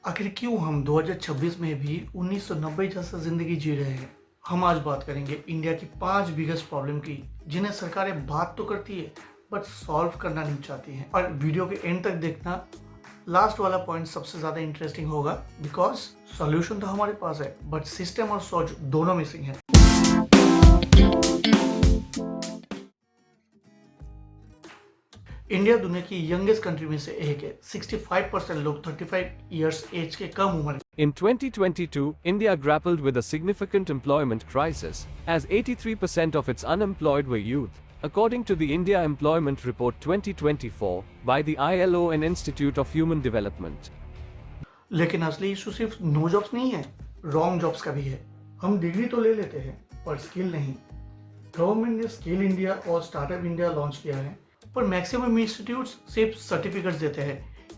आखिर क्यों हम 2026 में भी 1990 जैसा जिंदगी जी रहे हैं। हम आज बात करेंगे इंडिया की 5 बिगेस्ट प्रॉब्लम की, जिन्हें सरकारें बात तो करती है बट सॉल्व करना नहीं चाहती हैं। और वीडियो के एंड तक देखना, लास्ट वाला पॉइंट सबसे ज्यादा इंटरेस्टिंग होगा, बिकॉज सॉल्यूशन तो हमारे पास है बट सिस्टम और सोच दोनों मिसिंग है। इंडिया दुनिया की यंगेस्ट कंट्री में से एक है। 65% लोग 35 इयर्स एज के कम उम्र। In 2022, India grappled with a significant employment crisis, as 83% of its unemployed were youth, according to the India Employment Report 2024 by the ILO and Institute of Human Development. लेकिन असली issue सिर्फ no jobs नहीं है, wrong jobs का भी है। हम degree तो ले लेते हैं पर स्किल नहीं। गवर्नमेंट ने स्किल इंडिया और स्टार्टअप इंडिया लॉन्च किया है, पर मैक्सिमम इंस्टीट्यूट्स सिर्फ सर्टिफिकेट्स देते हैं,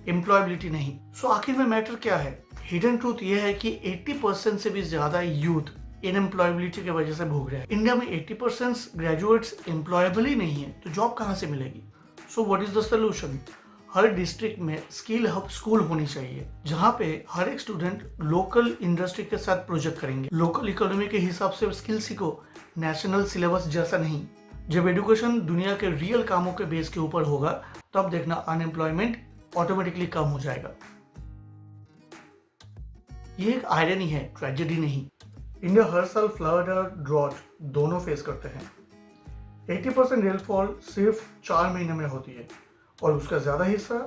एम्प्लॉयबिलिटी नहीं। सो आखिर में मैटर क्या है? हिडन ट्रूथ यह है कि 80% से भी ज्यादा यूथ इनएम्प्लॉयबिलिटी की वजह से भोग रहे हैं। इंडिया में 80% ग्रेजुएट्स एम्प्लॉयबल ही नहीं है, तो जॉब कहाँ से मिलेगी? सो what is the solution? Her district में स्किल हब स्कूल होनी चाहिए, जहाँ पे हर एक स्टूडेंट लोकल इंडस्ट्री के साथ प्रोजेक्ट करेंगे। लोकल इकोनॉमी के हिसाब से स्किल सीखो, नेशनल सिलेबस जैसा नहीं। जब एजुकेशन दुनिया के रियल कामों के बेस के ऊपर होगा, तब देखना अनएम्प्लॉयमेंट ऑटोमेटिकली कम हो जाएगा। ये एक आयरनी है, ट्रेजेडी नहीं। इंडिया हर साल फ्लड और ड्रॉट दोनों फेस करते हैं। 80% रेनफॉल सिर्फ 4 महीने में होती है और उसका ज्यादा हिस्सा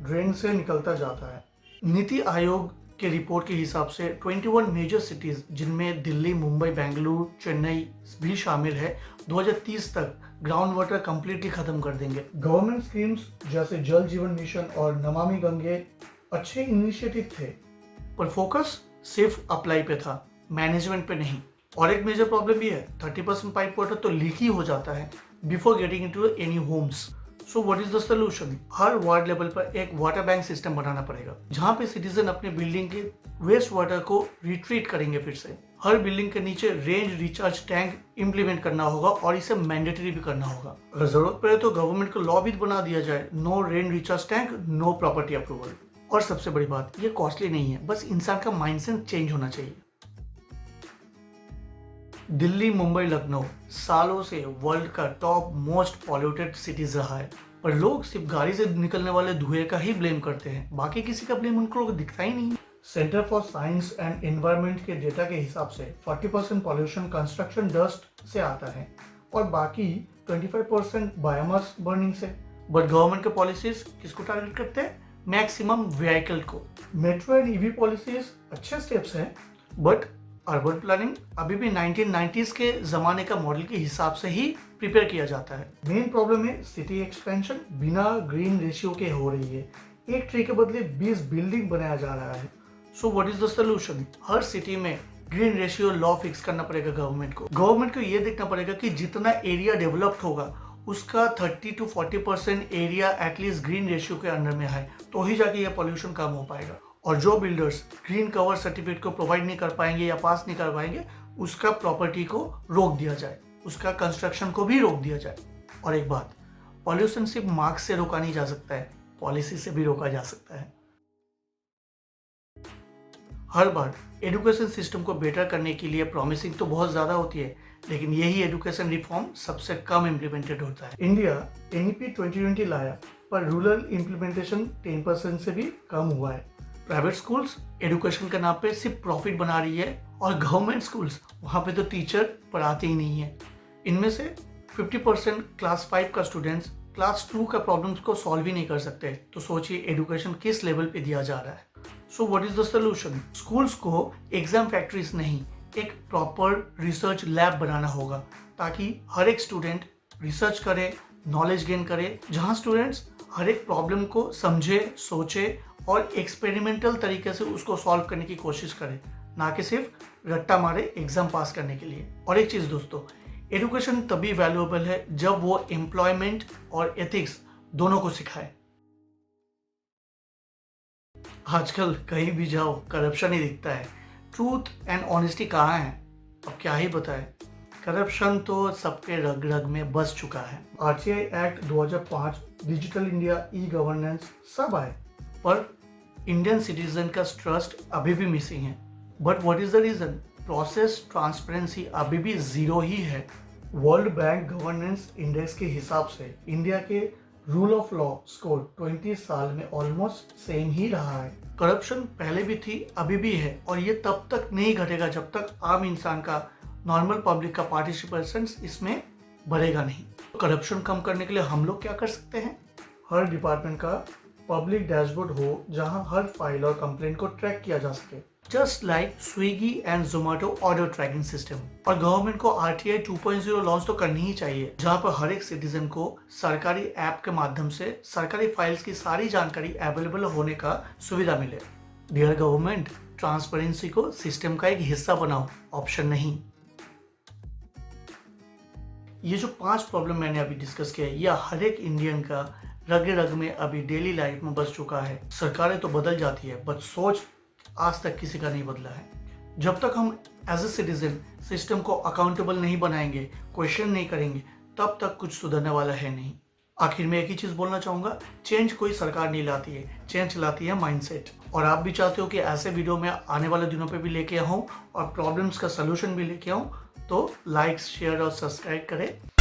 ड्रेन से निकलता जाता है। नीति आयोग के रिपोर्ट के हिसाब से 21 मेजर सिटीज, जिनमें दिल्ली, मुंबई, बेंगलुरु, चेन्नई भी शामिल है, 2030 तक ग्राउंड वाटर कंप्लीटली खत्म कर देंगे। गवर्नमेंट स्कीम्स जैसे जल जीवन मिशन और नमामि गंगे अच्छे इनिशिएटिव थे, पर फोकस सिर्फ अप्लाई पे था, मैनेजमेंट पे नहीं। और एक मेजर प्रॉब्लम भी है, 30% पाइप वाटर तो लीक ही हो जाता है before getting into any homes. So what is the solution? हर वार्ड लेवल पर एक वाटर बैंक सिस्टम बनाना पड़ेगा, जहां पे सिटीजन अपने बिल्डिंग के वेस्ट वाटर को रिट्रीट करेंगे। फिर से हर बिल्डिंग के नीचे रेंज रिचार्ज टैंक इंप्लीमेंट करना होगा और इसे मैंडेटरी भी करना होगा। अगर जरूरत पड़े तो गवर्नमेंट को लॉ भी बना दिया जाए, no rain recharge tank, no property approval. और सबसे बड़ी बात, ये कॉस्टली नहीं है, बस इंसान का माइंडसेट चेंज होना चाहिए। दिल्ली, मुंबई, लखनऊ सालों से वर्ल्ड का टॉप मोस्ट पॉल्यूटेड सिटीज रहा है, पर लोग सिर्फ गाड़ी से निकलने वाले धुएं का ही ब्लेम करते हैं, बाकी किसी का ब्लेम उनको दिखता ही नहीं। Centre for science and environment के डेटा के हिसाब से 40% पॉल्यूशन कंस्ट्रक्शन डस्ट से आता है और बाकी 25% बायोमास बर्निंग से। बट गवर्नमेंट के पॉलिसीज किसको टारगेट करते हैं? मैक्सिमम व्हीकल को। मेट्रो एंड ईवी पॉलिसीज अच्छे स्टेप्स हैं, बट अर्बन प्लानिंग अभी भी 1990s के जमाने का मॉडल के हिसाब से ही प्रिपेयर किया जाता है। मेन प्रॉब्लम है सिटी एक्सपेंशन बिना ग्रीन रेशियो के हो रही है। एक ट्री के बदले 20 बिल्डिंग बनाया जा रहा है। सो what is the solution? Her city में ग्रीन रेशियो लॉ फिक्स करना पड़ेगा गवर्नमेंट को। गवर्नमेंट को ये देखना पड़ेगा कि जितना एरिया डेवलप्ड होगा, उसका 30 to 40% area at least green ratio के अंडर में है, तो ही जाके ये पॉल्यूशन कम हो पाएगा। और जो बिल्डर्स ग्रीन कवर सर्टिफिकेट को प्रोवाइड नहीं कर पाएंगे या पास नहीं कर पाएंगे, उसका प्रॉपर्टी को रोक दिया जाए, उसका कंस्ट्रक्शन को भी रोक दिया जाए। और एक बात, पॉल्यूशन सिर्फ मार्क्स से रोका नहीं जा सकता है, पॉलिसी से भी रोका जा सकता है। हर बार एजुकेशन सिस्टम को बेटर करने के लिए प्रॉमिसिंग तो बहुत ज्यादा होती है, लेकिन यही एजुकेशन रिफॉर्म सबसे कम इम्प्लीमेंटेड होता है। इंडिया एनईपी 2020 लाया, पर रूरल इम्प्लीमेंटेशन 10% से भी कम हुआ है। प्राइवेट स्कूल्स एजुकेशन के नाम पे सिर्फ प्रॉफिट बना रही है, और गवर्नमेंट स्कूल्स वहाँ पे तो टीचर पढ़ाते ही नहीं है। इनमें से 50% क्लास 5 का स्टूडेंट्स क्लास 2 का प्रॉब्लम्स को सॉल्व ही नहीं कर सकते, तो सोचिए एजुकेशन किस लेवल पे दिया जा रहा है। सो what is the solution? Schools को एग्जाम फैक्ट्रीज नहीं, एक प्रॉपर रिसर्च लैब बनाना होगा, ताकि हर एक स्टूडेंट रिसर्च करे, नॉलेज गेन करे, जहाँ स्टूडेंट्स हर एक प्रॉब्लम को समझे, सोचे और एक्सपेरिमेंटल तरीके से उसको सॉल्व करने की कोशिश करें, ना कि सिर्फ रट्टा मारे एग्जाम पास करने के लिए। और एक चीज दोस्तों, एजुकेशन तभी वैल्यूएबल है जब वो एम्प्लॉयमेंट और एथिक्स दोनों को सिखाए। आजकल कहीं भी जाओ करप्शन ही दिखता है, ट्रूथ एंड ऑनेस्टी कहाँ है? अब क्या ही बताएं, करप्शन तो सबके रग रग में बस चुका है। RTI act 2005, digital India, e governance सब आए, पर इंडियन सिटीजन का ट्रस्ट अभी भी मिसिंग है। But what is the reason? Process transparency अभी भी जीरो ही है। वर्ल्ड बैंक गवर्नेंस इंडेक्स के हिसाब से इंडिया के रूल ऑफ लॉ स्कोर 20 साल में ऑलमोस्ट सेम ही रहा है। करप्शन पहले भी थी, अभी भी है, और ये तब तक नहीं घटेगा जब तक आम इंसान का, नॉर्मल पब्लिक का पार्टिसिपेशन इसमें बढ़ेगा नहीं। करप्शन कम करने के लिए हम लोग क्या कर सकते हैं? हर डिपार्टमेंट का पब्लिक डैशबोर्ड हो जहां हर फाइल और कंप्लेंट को ट्रैक किया जा सके, just like Swiggy and Zomato order tracking system. और गवर्नमेंट को RTI 2.0 लॉन्च तो करनी ही चाहिए, जहां पर हर एक सिटीजन को सरकारी ऐप के माध्यम से सरकारी फाइल्स की सारी जानकारी अवेलेबल होने का सुविधा मिले। डियर गवर्नमेंट, ट्रांसपेरेंसी को सिस्टम का एक हिस्सा बनाओ, ऑप्शन नहीं। ये जो 5 प्रॉब्लम मैंने अभी डिस्कस किया है, यह हर एक इंडियन का रगे रग में अभी डेली लाइफ में बस चुका है। सरकारें तो बदल जाती है, बट सोच आज तक किसी का नहीं बदला है। जब तक हम एज ए सिटीजन सिस्टम को अकाउंटेबल नहीं बनाएंगे, क्वेश्चन नहीं करेंगे, तब तक कुछ सुधरने वाला है नहीं। आखिर में एक ही चीज बोलना चाहूंगा, चेंज कोई सरकार नहीं लाती है, चेंज लाती है माइंडसेट। और आप भी चाहते हो कि ऐसे वीडियो में आने वाले दिनों पे भी लेके आऊं और प्रॉब्लम्स का सलूशन भी लेके आऊं, तो लाइक, शेयर और सब्सक्राइब करें।